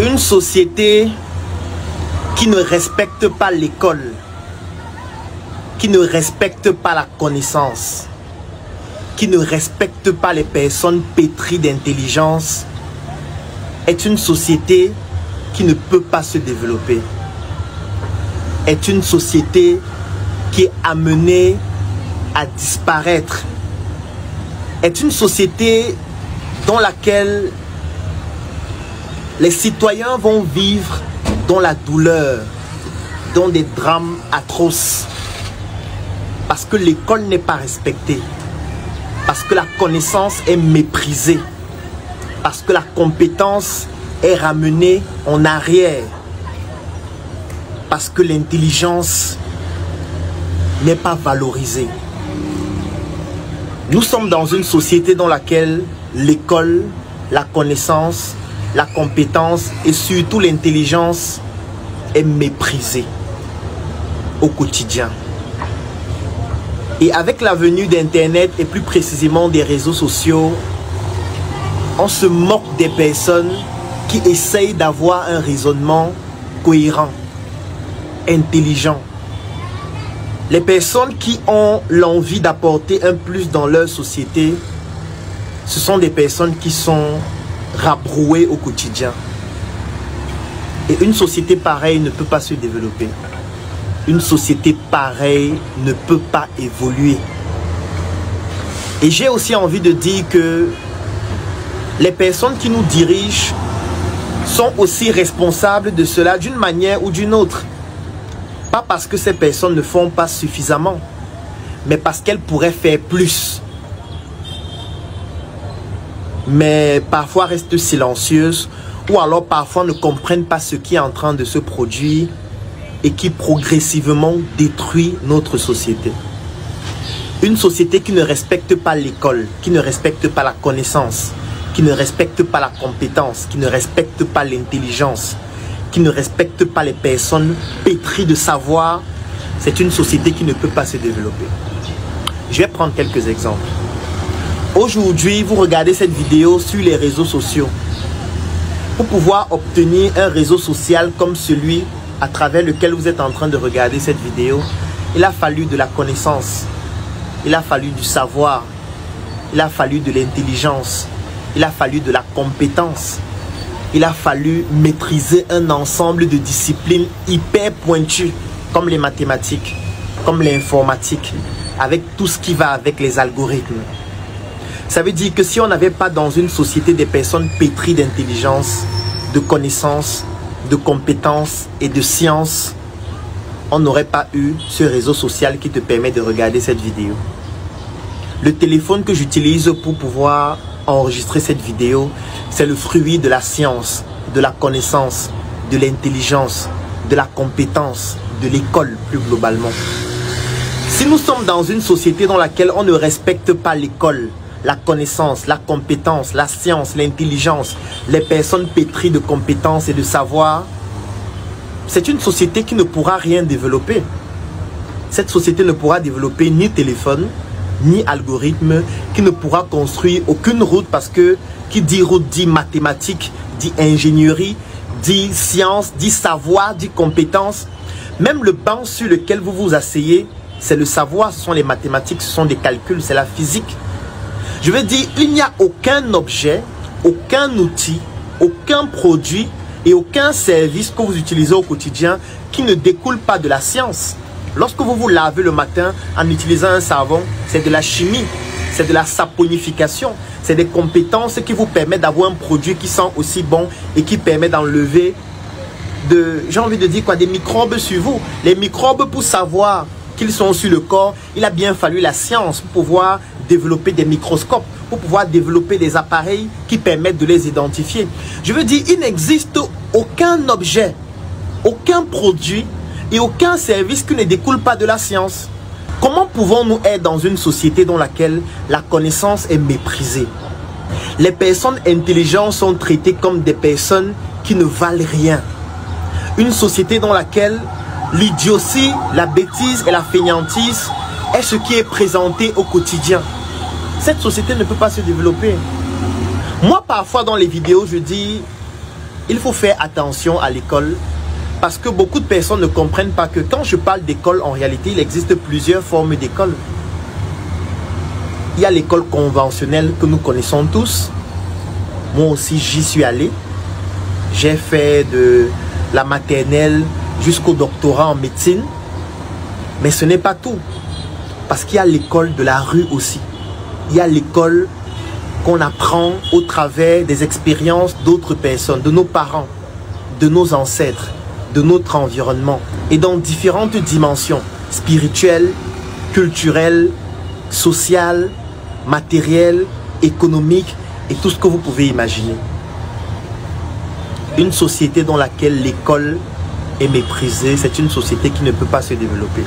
Une société qui ne respecte pas l'école, qui ne respecte pas la connaissance, qui ne respecte pas les personnes pétries d'intelligence, est une société qui ne peut pas se développer. Est une société qui est amenée à disparaître. Est une société dans laquelle les citoyens vont vivre dans la douleur, dans des drames atroces. Parce que l'école n'est pas respectée. Parce que la connaissance est méprisée. Parce que la compétence est ramenée en arrière. Parce que l'intelligence n'est pas valorisée. Nous sommes dans une société dans laquelle l'école, la connaissance, la compétence et surtout l'intelligence est méprisée au quotidien. Et avec la venue d'Internet et plus précisément des réseaux sociaux, on se moque des personnes qui essayent d'avoir un raisonnement cohérent, intelligent. Les personnes qui ont l'envie d'apporter un plus dans leur société, ce sont des personnes qui sont rabrouées au quotidien. Et une société pareille ne peut pas se développer. Une société pareille ne peut pas évoluer. Et j'ai aussi envie de dire que les personnes qui nous dirigent sont aussi responsables de cela d'une manière ou d'une autre. Pas parce que ces personnes ne font pas suffisamment, mais parce qu'elles pourraient faire plus. Mais parfois restent silencieuses ou alors parfois ne comprennent pas ce qui est en train de se produire et qui progressivement détruit notre société. Une société qui ne respecte pas l'école, qui ne respecte pas la connaissance, qui ne respecte pas la compétence, qui ne respecte pas l'intelligence, qui ne respecte pas les personnes pétries de savoir, c'est une société qui ne peut pas se développer. Je vais prendre quelques exemples. Aujourd'hui, vous regardez cette vidéo sur les réseaux sociaux. Pour pouvoir obtenir un réseau social comme celui à travers lequel vous êtes en train de regarder cette vidéo, il a fallu de la connaissance, il a fallu du savoir, il a fallu de l'intelligence, il a fallu de la compétence, il a fallu maîtriser un ensemble de disciplines hyper pointues comme les mathématiques, comme l'informatique, avec tout ce qui va avec les algorithmes. Ça veut dire que si on n'avait pas dans une société des personnes pétries d'intelligence, de connaissances, de compétences et de sciences, on n'aurait pas eu ce réseau social qui te permet de regarder cette vidéo. Le téléphone que j'utilise pour pouvoir enregistrer cette vidéo, c'est le fruit de la science, de la connaissance, de l'intelligence, de la compétence, de l'école plus globalement. Si nous sommes dans une société dans laquelle on ne respecte pas l'école, la connaissance, la compétence, la science, l'intelligence, les personnes pétries de compétences et de savoir, c'est une société qui ne pourra rien développer. Cette société ne pourra développer ni téléphone, ni algorithme, qui ne pourra construire aucune route parce que qui dit route dit mathématiques, dit ingénierie, dit science, dit savoir, dit compétence. Même le banc sur lequel vous vous asseyez, c'est le savoir, ce sont les mathématiques, ce sont des calculs, c'est la physique. Je veux dire, il n'y a aucun objet, aucun outil, aucun produit et aucun service que vous utilisez au quotidien qui ne découle pas de la science. Lorsque vous vous lavez le matin en utilisant un savon, c'est de la chimie, c'est de la saponification, c'est des compétences qui vous permettent d'avoir un produit qui sent aussi bon et qui permet d'enlever j'ai envie de dire quoi, des microbes sur vous. Les microbes, pour savoir qu'ils sont sur le corps, il a bien fallu la science pour pouvoir développer des microscopes, pour pouvoir développer des appareils qui permettent de les identifier. Je veux dire, il n'existe aucun objet, aucun produit et aucun service qui ne découle pas de la science. Comment pouvons-nous être dans une société dans laquelle la connaissance est méprisée? Les personnes intelligentes sont traitées comme des personnes qui ne valent rien. Une société dans laquelle l'idiotie, la bêtise et la fainéantise est ce qui est présenté au quotidien. Cette société ne peut pas se développer. Moi, parfois dans les vidéos, je dis, il faut faire attention à l'école parce que beaucoup de personnes ne comprennent pas que quand je parle d'école, en réalité, il existe plusieurs formes d'école. Il y a l'école conventionnelle que nous connaissons tous. Moi aussi, j'y suis allé. J'ai fait de la maternelle jusqu'au doctorat en médecine. Mais ce n'est pas tout. Parce qu'il y a l'école de la rue aussi. Il y a l'école qu'on apprend au travers des expériences d'autres personnes, de nos parents, de nos ancêtres, de notre environnement. Et dans différentes dimensions, spirituelles, culturelles, sociales, matérielles, économiques et tout ce que vous pouvez imaginer. Une société dans laquelle l'école est méprisée, c'est une société qui ne peut pas se développer.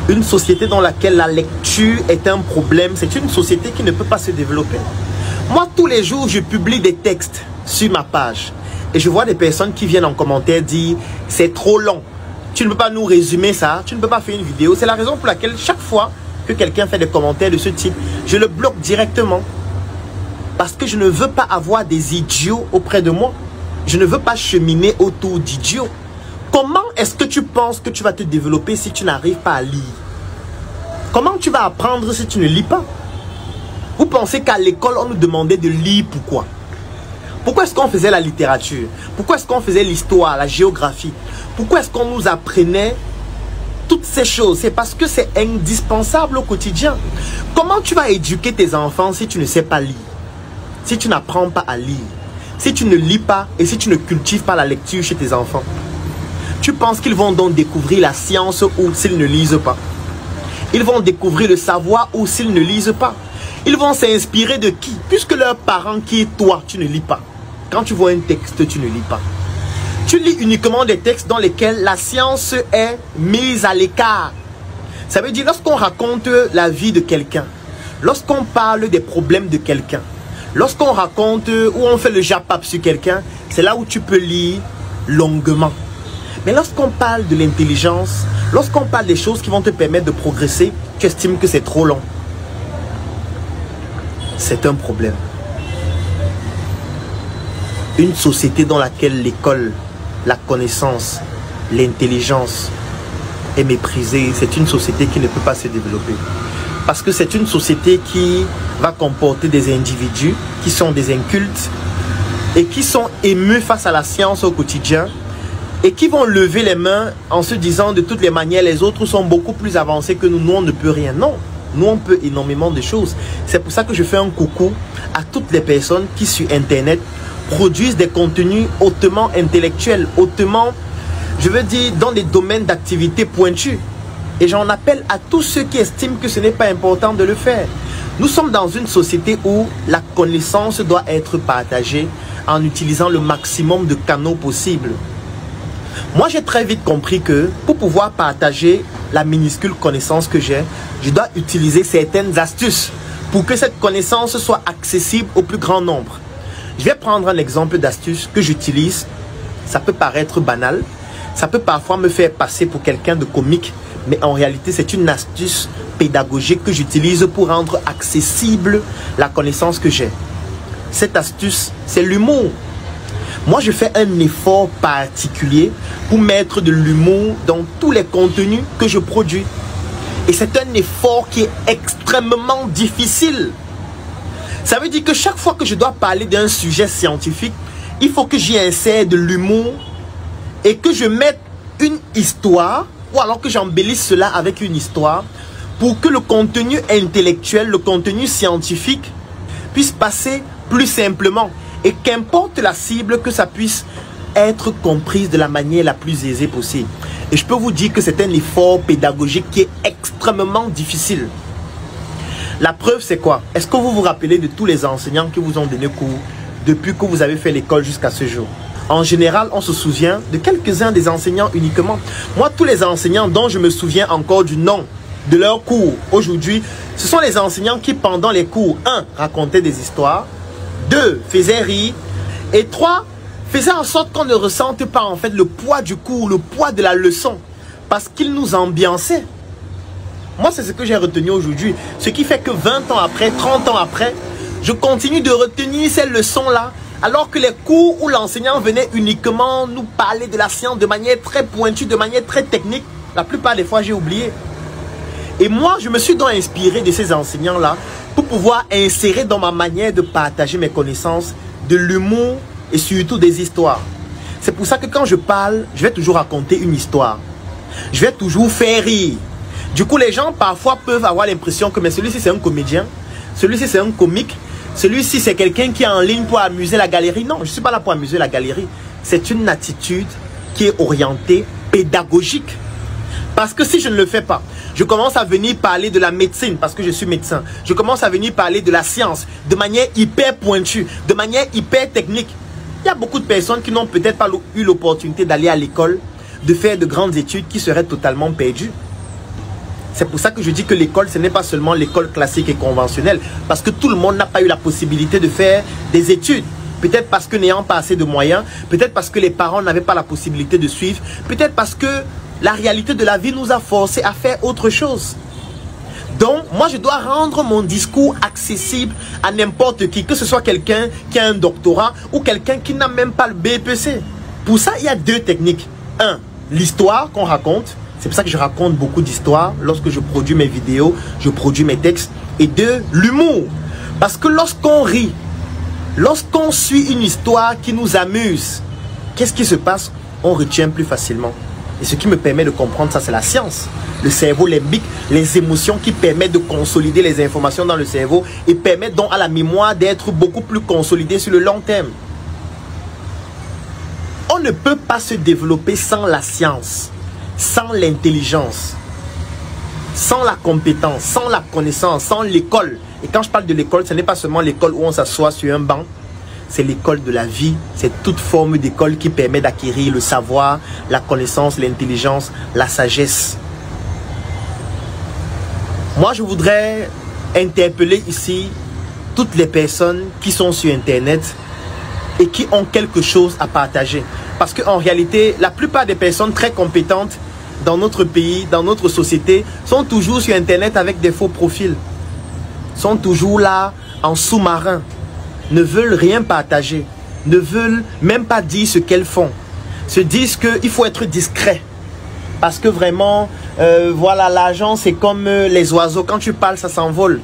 Une société dans laquelle la lecture est un problème, c'est une société qui ne peut pas se développer. Moi, tous les jours, je publie des textes sur ma page. Et je vois des personnes qui viennent en commentaire dire « c'est trop long, tu ne peux pas nous résumer ça, tu ne peux pas faire une vidéo ». C'est la raison pour laquelle chaque fois que quelqu'un fait des commentaires de ce type, je le bloque directement. Parce que je ne veux pas avoir des idiots auprès de moi. Je ne veux pas cheminer autour d'idiots. Comment est-ce que tu penses que tu vas te développer si tu n'arrives pas à lire? Comment tu vas apprendre si tu ne lis pas? Vous pensez qu'à l'école, on nous demandait de lire pourquoi? Pourquoi est-ce qu'on faisait la littérature? Pourquoi est-ce qu'on faisait l'histoire, la géographie? Pourquoi est-ce qu'on nous apprenait toutes ces choses? C'est parce que c'est indispensable au quotidien. Comment tu vas éduquer tes enfants si tu ne sais pas lire? Si tu n'apprends pas à lire? Si tu ne lis pas et si tu ne cultives pas la lecture chez tes enfants? Tu penses qu'ils vont donc découvrir la science ou s'ils ne lisent pas? Ils vont découvrir le savoir ou s'ils ne lisent pas? Ils vont s'inspirer de qui? Puisque leurs parents qui est toi, tu ne lis pas. Quand tu vois un texte, tu ne lis pas. Tu lis uniquement des textes dans lesquels la science est mise à l'écart. Ça veut dire lorsqu'on raconte la vie de quelqu'un, lorsqu'on parle des problèmes de quelqu'un, lorsqu'on raconte ou on fait le japap sur quelqu'un, c'est là où tu peux lire longuement. Mais lorsqu'on parle de l'intelligence, lorsqu'on parle des choses qui vont te permettre de progresser, tu estimes que c'est trop long. C'est un problème. Une société dans laquelle l'école, la connaissance, l'intelligence est méprisée, c'est une société qui ne peut pas se développer. Parce que c'est une société qui va comporter des individus qui sont des incultes et qui sont émus face à la science au quotidien et qui vont lever les mains en se disant de toutes les manières les autres sont beaucoup plus avancés que nous, nous on ne peut rien. Non, nous on peut énormément de choses. C'est pour ça que je fais un coucou à toutes les personnes qui sur internet produisent des contenus hautement intellectuels, hautement, je veux dire, dans des domaines d'activité pointus. Et j'en appelle à tous ceux qui estiment que ce n'est pas important de le faire. Nous sommes dans une société où la connaissance doit être partagée en utilisant le maximum de canaux possibles. Moi, j'ai très vite compris que pour pouvoir partager la minuscule connaissance que j'ai, je dois utiliser certaines astuces pour que cette connaissance soit accessible au plus grand nombre. Je vais prendre un exemple d'astuce que j'utilise. Ça peut paraître banal, ça peut parfois me faire passer pour quelqu'un de comique, mais en réalité, c'est une astuce pédagogique que j'utilise pour rendre accessible la connaissance que j'ai. Cette astuce, c'est l'humour. Moi, je fais un effort particulier pour mettre de l'humour dans tous les contenus que je produis. Et c'est un effort qui est extrêmement difficile. Ça veut dire que chaque fois que je dois parler d'un sujet scientifique, il faut que j'y insère de l'humour et que je mette une histoire, ou alors que j'embellisse cela avec une histoire, pour que le contenu intellectuel, le contenu scientifique puisse passer plus simplement. Et qu'importe la cible, que ça puisse être comprise de la manière la plus aisée possible. Et je peux vous dire que c'est un effort pédagogique qui est extrêmement difficile. La preuve, c'est quoi? Est-ce que vous vous rappelez de tous les enseignants qui vous ont donné cours depuis que vous avez fait l'école jusqu'à ce jour? En général, on se souvient de quelques-uns des enseignants uniquement. Moi, tous les enseignants dont je me souviens encore du nom de leurs cours aujourd'hui, ce sont les enseignants qui, pendant les cours, 1. Racontaient des histoires, 2. Faisaient rire, et 3. Faisaient en sorte qu'on ne ressente pas en fait le poids du cours, le poids de la leçon, parce qu'ils nous ambiançaient. Moi, c'est ce que j'ai retenu aujourd'hui. Ce qui fait que 20 ans après, 30 ans après, je continue de retenir ces leçons-là Alors que les cours où l'enseignant venait uniquement nous parler de la science de manière très pointue, de manière très technique, la plupart des fois j'ai oublié. Et moi, je me suis donc inspiré de ces enseignants-là pour pouvoir insérer dans ma manière de partager mes connaissances de l'humour et surtout des histoires. C'est pour ça que quand je parle, je vais toujours raconter une histoire. Je vais toujours faire rire. Du coup, les gens parfois peuvent avoir l'impression que celui-ci c'est un comédien, celui-ci c'est un comique, celui-ci c'est quelqu'un qui est en ligne pour amuser la galerie. Non, je ne suis pas là pour amuser la galerie. C'est une attitude qui est orientée pédagogique. Parce que si je ne le fais pas, je commence à venir parler de la médecine parce que je suis médecin. Je commence à venir parler de la science de manière hyper pointue, de manière hyper technique. Il y a beaucoup de personnes qui n'ont peut-être pas eu l'opportunité d'aller à l'école, de faire de grandes études, qui seraient totalement perdues. C'est pour ça que je dis que l'école, ce n'est pas seulement l'école classique et conventionnelle. Parce que tout le monde n'a pas eu la possibilité de faire des études. Peut-être parce que n'ayant pas assez de moyens, peut-être parce que les parents n'avaient pas la possibilité de suivre, peut-être parce que la réalité de la vie nous a forcés à faire autre chose. Donc, moi, je dois rendre mon discours accessible à n'importe qui, que ce soit quelqu'un qui a un doctorat ou quelqu'un qui n'a même pas le BEPC. Pour ça, il y a deux techniques. Un, l'histoire qu'on raconte. C'est pour ça que je raconte beaucoup d'histoires lorsque je produis mes vidéos, je produis mes textes. Et deux, l'humour. Parce que lorsqu'on rit, lorsqu'on suit une histoire qui nous amuse, qu'est-ce qui se passe? On retient plus facilement. Et ce qui me permet de comprendre ça, c'est la science. Le cerveau limbique, les émotions qui permettent de consolider les informations dans le cerveau et permettent donc à la mémoire d'être beaucoup plus consolidée sur le long terme. On ne peut pas se développer sans la science, sans l'intelligence, sans la compétence, sans la connaissance, sans l'école. Et quand je parle de l'école, ce n'est pas seulement l'école où on s'assoit sur un banc. C'est l'école de la vie, c'est toute forme d'école qui permet d'acquérir le savoir, la connaissance, l'intelligence, la sagesse. Moi, je voudrais interpeller ici toutes les personnes qui sont sur Internet et qui ont quelque chose à partager. Parce qu'en réalité, la plupart des personnes très compétentes dans notre pays, dans notre société, sont toujours sur Internet avec des faux profils. Sont toujours là en sous-marin. Ne veulent rien partager, ne veulent même pas dire ce qu'elles font. Se disent qu'il faut être discret. Parce que vraiment, voilà, l'argent c'est comme les oiseaux. Quand tu parles, ça s'envole.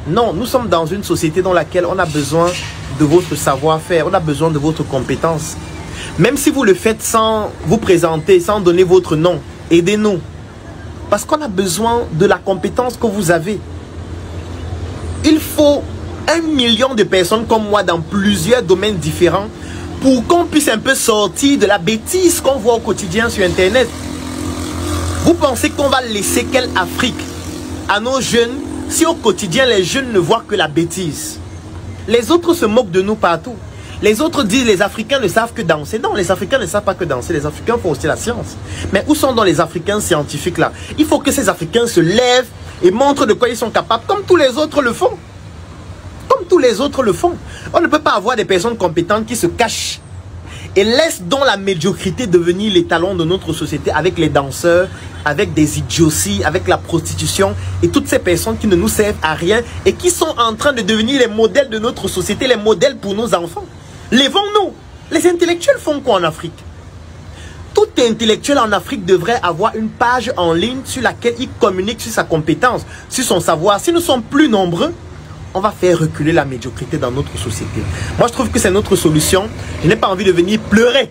Non, nous sommes dans une société dans laquelle on a besoin de votre savoir-faire, on a besoin de votre compétence. Même si vous le faites sans vous présenter, sans donner votre nom, aidez-nous. Parce qu'on a besoin de la compétence que vous avez. Il faut 1 million de personnes comme moi dans plusieurs domaines différents pour qu'on puisse un peu sortir de la bêtise qu'on voit au quotidien sur Internet. Vous pensez qu'on va laisser quelle Afrique à nos jeunes si au quotidien les jeunes ne voient que la bêtise? Les autres se moquent de nous partout. Les autres disent les Africains ne savent que danser. Non, les Africains ne savent pas que danser. Les Africains font aussi la science. Mais où sont donc les Africains scientifiques là? Il faut que ces Africains se lèvent et montrent de quoi ils sont capables, comme tous les autres le font. Comme tous les autres le font. On ne peut pas avoir des personnes compétentes qui se cachent et laissent donc la médiocrité devenir l'étalon de notre société avec les danseurs, avec des idioties, avec la prostitution et toutes ces personnes qui ne nous servent à rien et qui sont en train de devenir les modèles de notre société, les modèles pour nos enfants. Lèvons-nous. Les intellectuels font quoi en Afrique? Tout intellectuel en Afrique devrait avoir une page en ligne sur laquelle il communique sur sa compétence, sur son savoir. Si nous sommes plus nombreux, on va faire reculer la médiocrité dans notre société. Moi, je trouve que c'est notre solution. Je n'ai pas envie de venir pleurer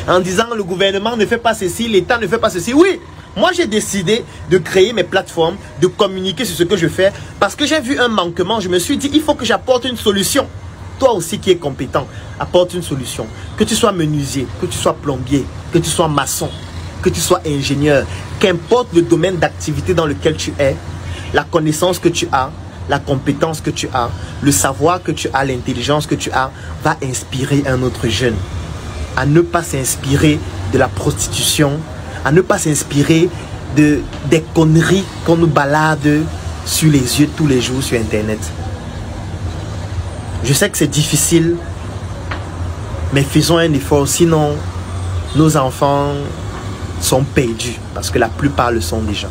en disant le gouvernement ne fait pas ceci, l'État ne fait pas ceci. Oui, moi, j'ai décidé de créer mes plateformes, de communiquer sur ce que je fais parce que j'ai vu un manquement. Je me suis dit, il faut que j'apporte une solution. Toi aussi qui es compétent, apporte une solution. Que tu sois menuisier, que tu sois plombier, que tu sois maçon, que tu sois ingénieur, qu'importe le domaine d'activité dans lequel tu es, la connaissance que tu as, la compétence que tu as, le savoir que tu as, l'intelligence que tu as, va inspirer un autre jeune à ne pas s'inspirer de la prostitution, à ne pas s'inspirer des conneries qu'on nous balade sur les yeux tous les jours sur Internet. Je sais que c'est difficile, mais faisons un effort, sinon nos enfants sont perdus, parce que la plupart le sont déjà.